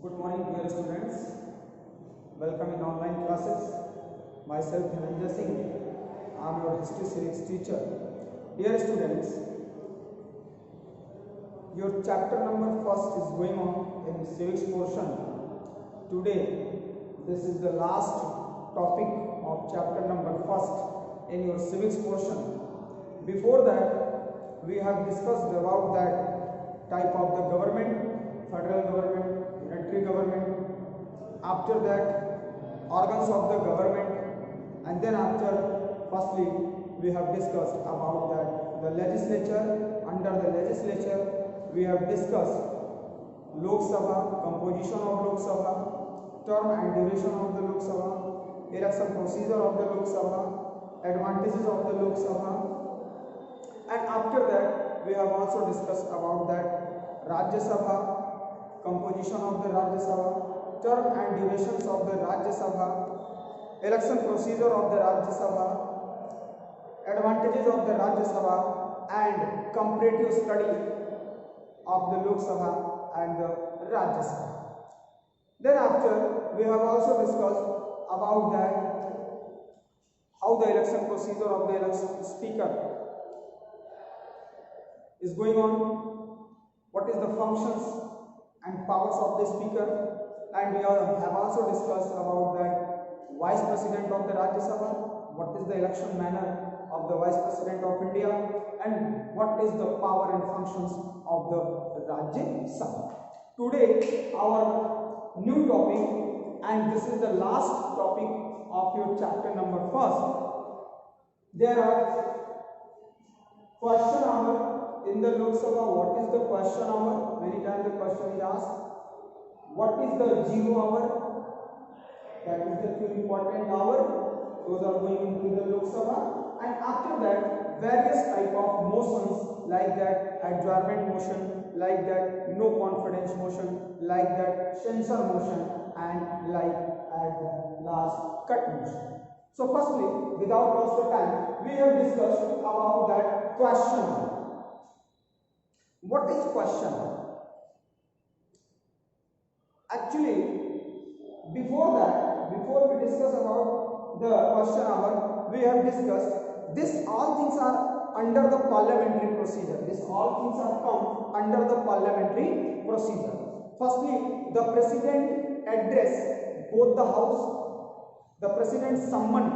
Good morning, dear students. Welcome in online classes. Myself, Dhananjay Singh. I am your history civics teacher. Dear students, your chapter number first is going on in civics portion. Today, this is the last topic of chapter number first in your civics portion. Before that, we have discussed about that type of the government, federal government, unitary government. After that, organs of the government, and then after, firstly, we have discussed about that the legislature. Under the legislature, we have discussed Lok Sabha, composition of Lok Sabha, term and duration of the Lok Sabha, election procedure of the Lok Sabha, advantages of the Lok Sabha, and after that we have also discussed about that Rajya Sabha, composition of the Rajya Sabha, term and durations of the Rajya Sabha, election procedure of the Rajya Sabha, advantages of the Rajya Sabha, and comparative study of the Lok Sabha and the Rajya Sabha. Thereafter, we have also discussed about that how the election procedure of the election speaker is going on, what is the functions and powers of the speaker, and we have also discussed about that vice president of the Rajya Sabha, what is the election manner of the vice president of India, and what is the power and functions of the Rajya Sabha. Today our new topic, and this is the last topic of your chapter number first. There are question hour in the Lok Sabha. What is the question hour? Many times the question is asked. What is the 0 hour? That is the two important hour. Those are going into the Lok Sabha. And after that, various type of motions like that adjournment motion, like that no confidence motion, like that censure motion, and like at the last cut motion. So firstly, without loss of time, we have discussed about that question. What is question? Actually, before we discuss about the question hour, we have discussed this all things are under the parliamentary procedure. This all things are come under the parliamentary procedure. Firstly, the president address both the house. The president summon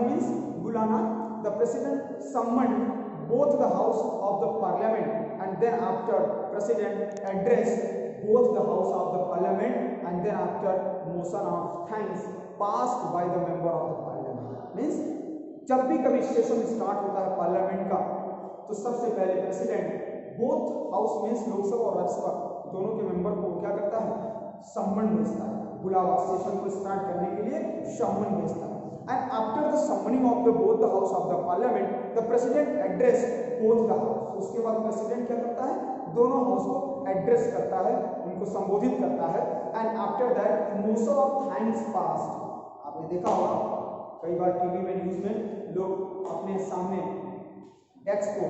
means bulana. The president summoned both the house of the parliament, and then after president addressed both the house of the parliament, and then after motion of thanks passed by the member of the parliament. Means जब भी कभी session start होता है parliament का, तो सबसे पहले president both house means Lok Sabha और राज्यसभा दोनों के मेंबर को क्या करता है? सम्मन भेजता है, बुलावा, सेशन को स्टार्ट करने के लिए सम्मन भेजता है. And after the summoning of the both the house of the parliament, the president address both the house. उसके बाद प्रेसिडेंट क्या करता है? दोनों हाउस को एड्रेस करता है, उनको संबोधित करता है. And after that motion of thanks passed. आपने देखा होगा कई बार टीवी में, न्यूज में लोग अपने सामने डेस्क को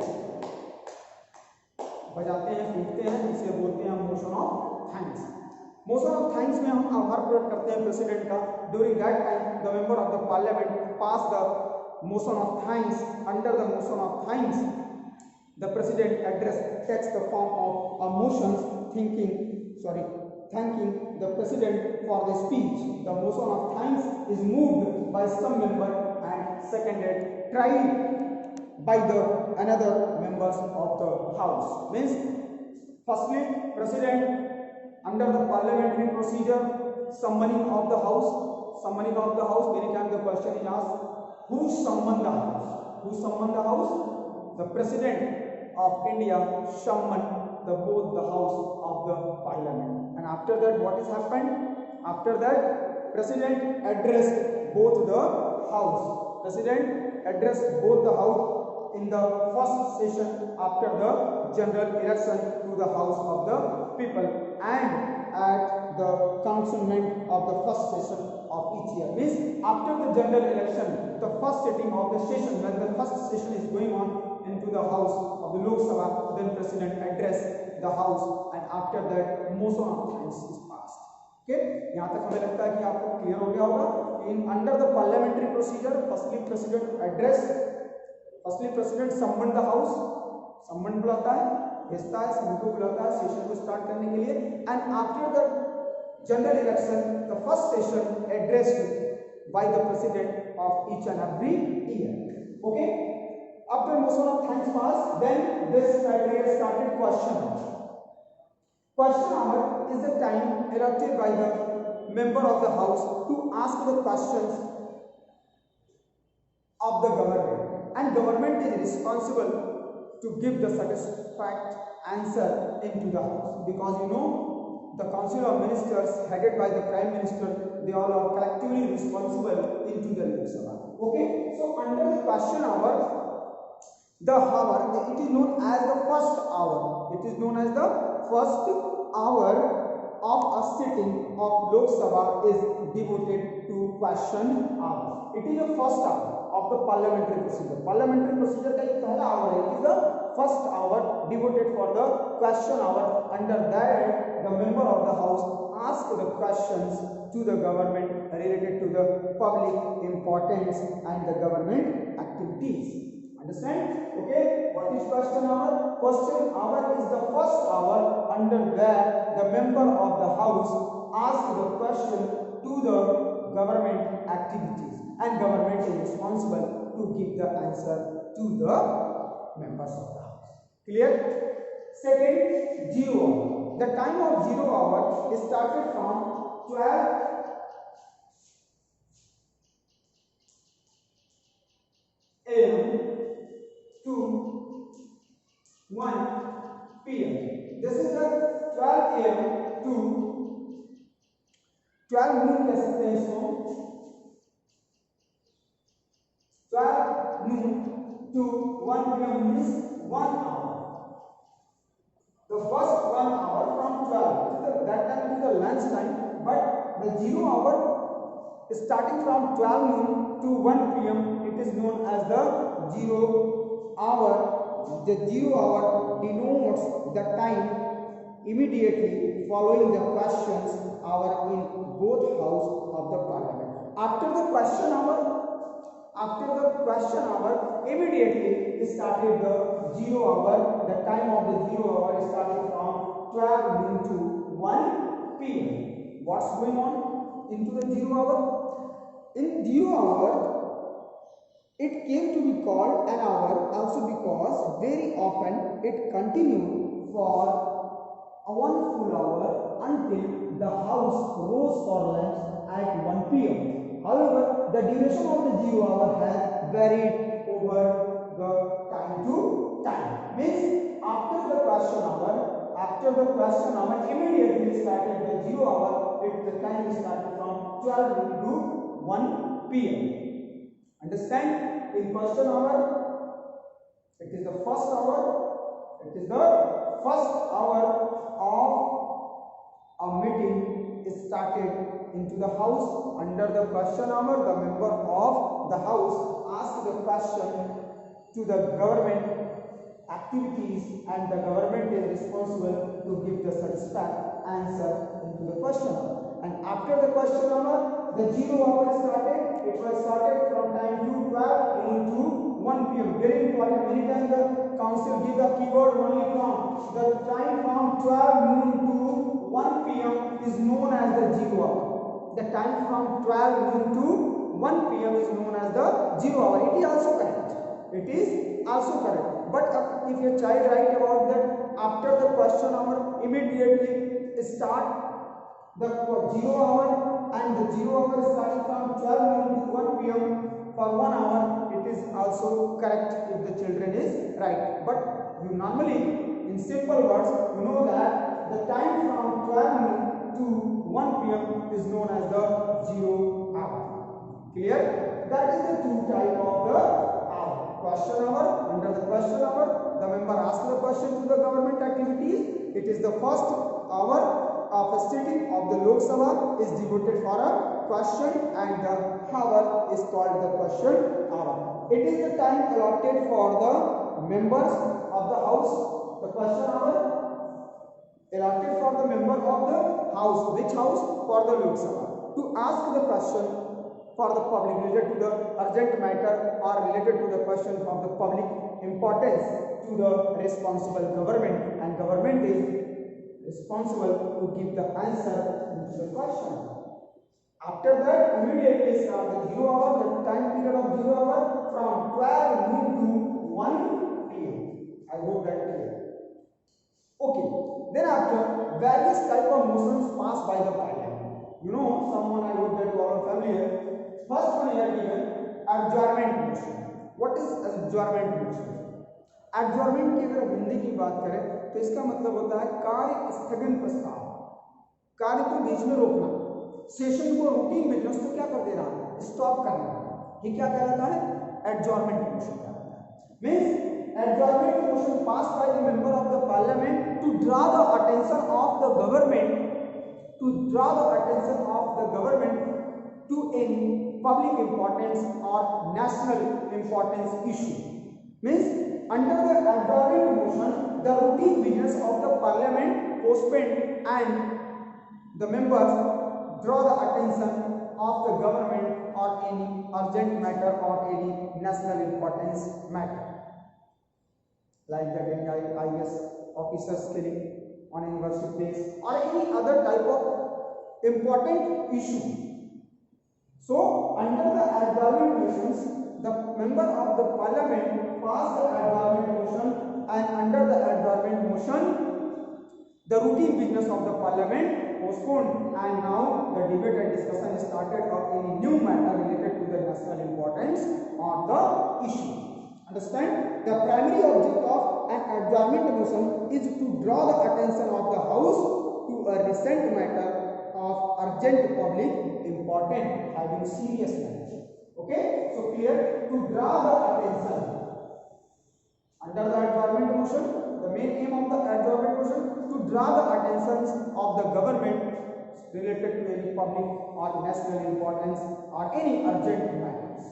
बजाते हैं, पीटते हैं, इसे बोलते हैं motion of thanks. Motion of thanks में हम आभार प्रकट करते हैं प्रेसिडेंट का. During that time the member of the parliament pass the motion of thanks. Under the motion of thanks the president address takes the form of a motion thanking the president for the speech. The motion of thanks is moved by some member and seconded, tried by the another members of the house. Means firstly, president under the parliamentary procedure, summoning of the house. Many times the question is asked, who summoned the house? Who summoned the house? The president of India summoned both the house of the parliament. And after that, what has happened? After that, president addressed both the house. President addressed both the house in the first session after the general election to the house of the people, and at the commencement of the first session of each year. Means after the general election, the first sitting of the session, when the first session is going on into the house of the Lok Sabha, then president addressed the house, and after that motion of thanks is passed. Okay, यहाँ तक हमें लगता है कि आपको clear हो गया होगा। In under the parliamentary procedure, firstly president address, firstly president summon the house, summon बुलाता है, भेजता है, सभी को बुलाता है सेशन को स्टार्ट करने के लिए। And after the general election the first session addressed by the president of each and every year. Okay, after motion of thanks passed, then this criteria started question hour. Question hour is the time allotted by the member of the house to ask the questions of the government, and government is responsible to give the satisfactory answer into the house, because you know the council of ministers headed by the prime minister, they all are collectively responsible into the Lok Sabha. Okay, so under the question hour, the hour, it is known as the first hour, it is known as the first hour of a sitting of Lok Sabha is devoted to question hour. It is the first hour of the parliamentary procedure. Parliamentary procedure का एक पहला hour है, it is the first hour devoted for the question hour. Under that, the member of the house ask the questions to the government related to the public importance and the government activities. Understand? Okay, what is question hour? Question hour is the first hour under where the member of the house asks the question to the government activities, and government is responsible to give the answer to the members of the house. Clear? Second, 0 hour. The time of 0 hour is started from 12 a.m. to 1 p.m. This is the 12 a.m. to 12 noon कह सकते हैं इसको, 12 noon to 1 p.m. means 1 hour. The first 1 hour from 12, that time it is the lunch time, but the 0 hour starting from 12 noon to 1 p.m. it is known as the 0 hour. The 0 hour denotes the time immediately following the questions hour in both house of the parliament. After the question hour, immediately started the 0 hour. The time of the 0 hour is starting from 12 noon to 1 p.m. What's going on into the 0 hour? In 0 hour, it came to be called an hour also because very often it continued for one full hour until the house rose for lunch at 1 p.m. However, the duration of the 0 hour has varied over the time to time. Means after the question hour, immediately started the 0 hour. The time started from 12 noon to 1 p.m. Understand? In question hour, it is the first hour. It is the first hour of a meeting is started into the house. Under the question hour, the member of the house asks the question to the government activities, and the government is responsible to give the satisfactory answer into the question hour. And after the question hour, the 0 hour started. It was started from time to 12 noon to 1 p.m. Very important. Many times the council give the keyword only from the time from 12 noon to 1 p.m. is known as the 0 hour. The time from 12 noon to 1 p.m. is known as the 0 hour. It is also correct. It is also correct. But if your child write about that after the question hour, immediately start the 0 hour, and the 0 hour is starting from 12 noon to 1 p.m. for 1 hour. It is also correct if the children is right. But you normally, in simple words, you know that the time from 12 noon to 1 p.m. is known as the 0 hour. Clear? That is the two type of the hour. Question hour. Under the question hour, the member asks the question to the government activities. It is the first hour of a sitting of the Lok Sabha is devoted for a question, and the hour is called the question hour. It is the time allotted for the members of the house. The question hour allotted for the member of the house. Which house? For the Lok Sabha. To ask the question for the public related to the urgent matter or related to the question of the public importance to the responsible government, and government is responsible to give the answer to the question. After that, immediately start the 0 hour, the time period of 0 hour from 12 noon to 1 p.m. I hope that clear. Okay. Then after, various type of motions passed by the parliament. You know, someone, I hope that you all are familiar. First one here given, adjournment motion. What is adjournment motion? Adjournment की अगर हिंदी की बात करें तो इसका मतलब होता है कार्य स्थगन प्रस्ताव, कार्य को बीच में रोकना, सेशन को रूटीन बिजनेस को क्या कर देना, स्टॉप करना, ये क्या कहलाता है? एडजॉर्नमेंट मोशन कहलाता है. Means adjournment motion passed by the member of the parliament to draw the attention of the government to any public importance or national importance issue. Means under the adjournment motion, the routine business of the parliament postponed and the members draw the attention of the government or any urgent matter or any national importance matter, like that any IAS officers killing on a university place or any other type of important issue. So under the adjournment motions, the member of the parliament passed the adjournment motion, and under the adjournment motion, the routine business of the parliament postponed, and now the debate and discussion started of any new matter related to the national importance or the issue. Understand? The primary object of an adjournment motion is to draw the attention of the house to a recent matter of urgent public importance having serious matter. Okay, so clear? To draw the attention under the adjournment motion, the main aim of the adjournment motion to draw the attention of the government related to any public or national importance or any urgent matters.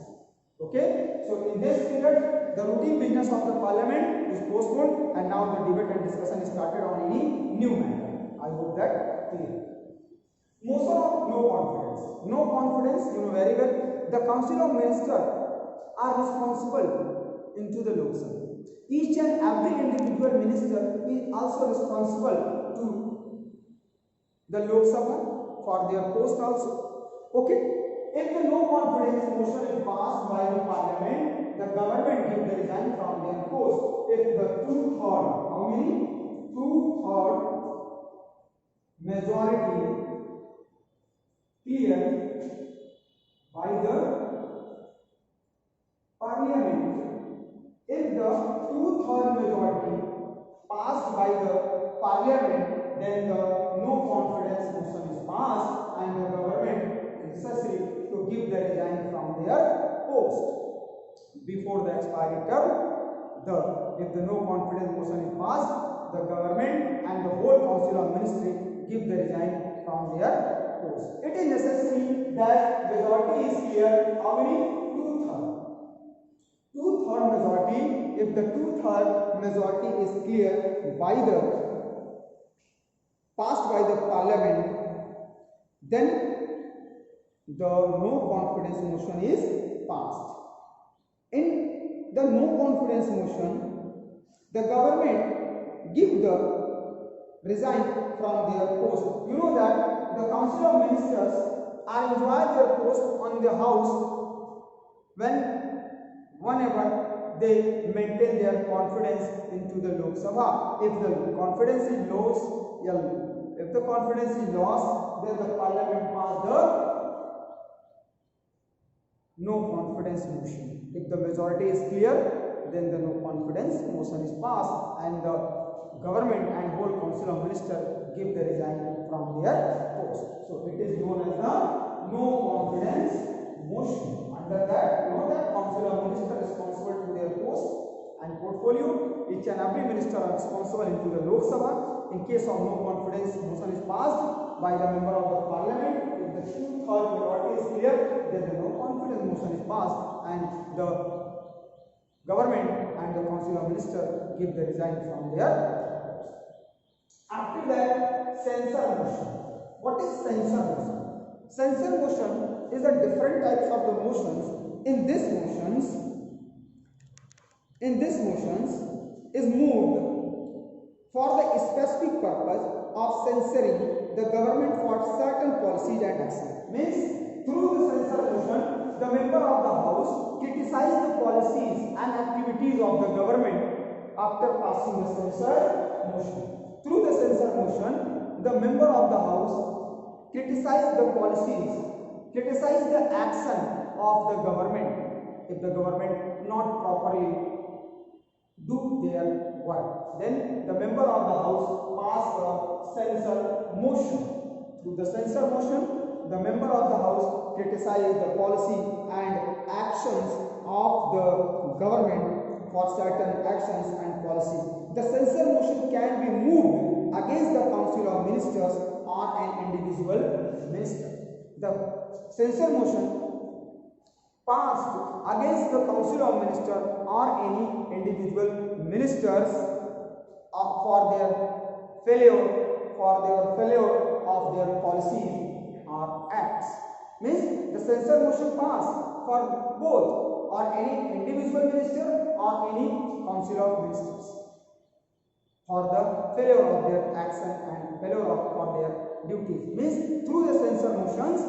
Okay, so in this period the routine business of the parliament is postponed, and now the debate and discussion is started on any new matter. I hope that clear. Motion of no confidence. No confidence, you know very well. The Council of Ministers are responsible into the Lok Sabha. Each and every individual minister is also responsible to the Lok Sabha for their post also. Okay. If the no confidence motion is passed by the parliament, the government gives the resign from their post. If the 2/3, how many? 2/3 majority clear by the parliament. If the 2/3 majority passed by the parliament, then the no confidence motion is passed, and the government is necessary to give the resign from their post before the expiry term. If the no confidence motion is passed, the government and the whole council of ministry give the resign from their post. It is necessary that majority is clear. How many? 2/3. 2/3 majority. If the 2/3 majority is clear by the passed by the parliament, then the no confidence motion is passed. In the no confidence motion, the government give the resign from their post. You know that the Council of Ministers are enjoy their post on the house whenever they maintain their confidence into the Lok Sabha. If the confidence is lost, then the parliament pass the no confidence motion. If the majority is clear, then the no confidence motion is passed, and the government and whole council of ministers give the resign from their post. So it is known as the no confidence motion. Under that, you know that council of ministers responsible to their post and portfolio. Each and every minister are responsible into the Lok Sabha. In case of no confidence motion is passed by the member of the parliament, if the 2/3 majority is clear, then the no confidence motion is passed, and the government and the council of ministers give the resign from their post. After that, censor motion. What is censor motion? Censor motion is the different types of the motions. In this motions is moved for the specific purpose of censoring the government for certain policies and actions. Means through the censor motion, the member of the house criticize the policies and activities of the government after passing the censor motion. Through the censor motion, the member of the house criticize the policies, criticize the action of the government if the government not properly do their work. Then the member of the house pass the censor motion. Through the censor motion, the member of the house criticize the policy and actions of the government for certain actions and policies. The censor motion can be moved against the Council of Ministers or an individual minister. The censor motion passed against the Council of Ministers or any individual ministers for their failure of their policies or acts. Means the censor motion passed for both or any individual minister or any Council of Ministers for the failure of their action and failure for their duties. Means through the censor motions,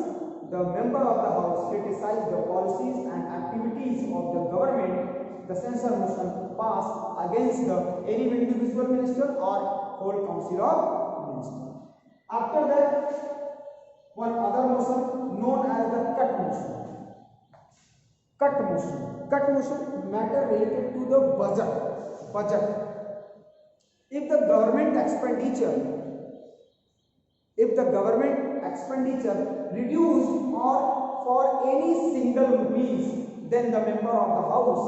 the member of the house criticize the policies and activities of the government. The censor motion passed against any individual minister or whole Council of Ministers. After that, one other motion known as the cut motion. Cut motion matter related to the budget. If the government expenditure reduced or for any single rupees, then the member of the house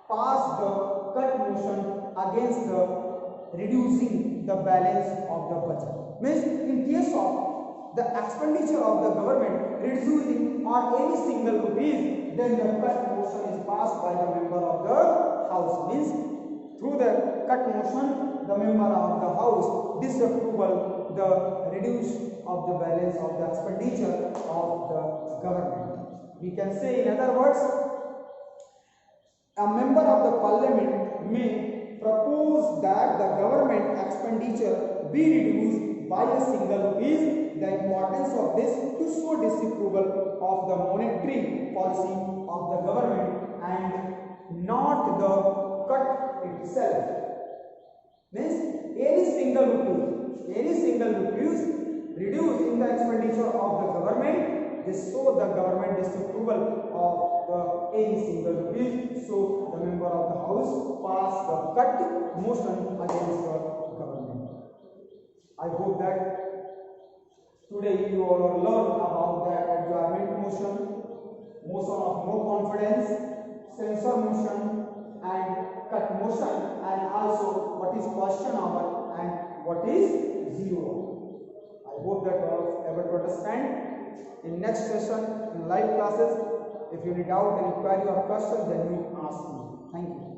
pass the cut motion against the reducing the balance of the budget. Means in case of the expenditure of the government reducing or any single rupees, then the cut motion is passed by the member of the house. Means through the cut motion, the member of the house disapproval the reduce of the balance of the expenditure of the government. We can say in other words, a member of the parliament may propose that the government expenditure be reduced by a single rupees. The importance of this to show disapproval of the monetary policy of the government and not the cut itself. Means any single rupees reduced in the expenditure of the government, this show the government disapproval of the any single rupees. So the member of the house pass the cut motion against the government. I hope that today you all learn about the adjournment motion of no confidence, censor motion and cut motion, and also what is question hour and what is zero. I hope that you all able to understand. In next session, in live classes, if you need doubt, any query or question, then you ask me. Thank you.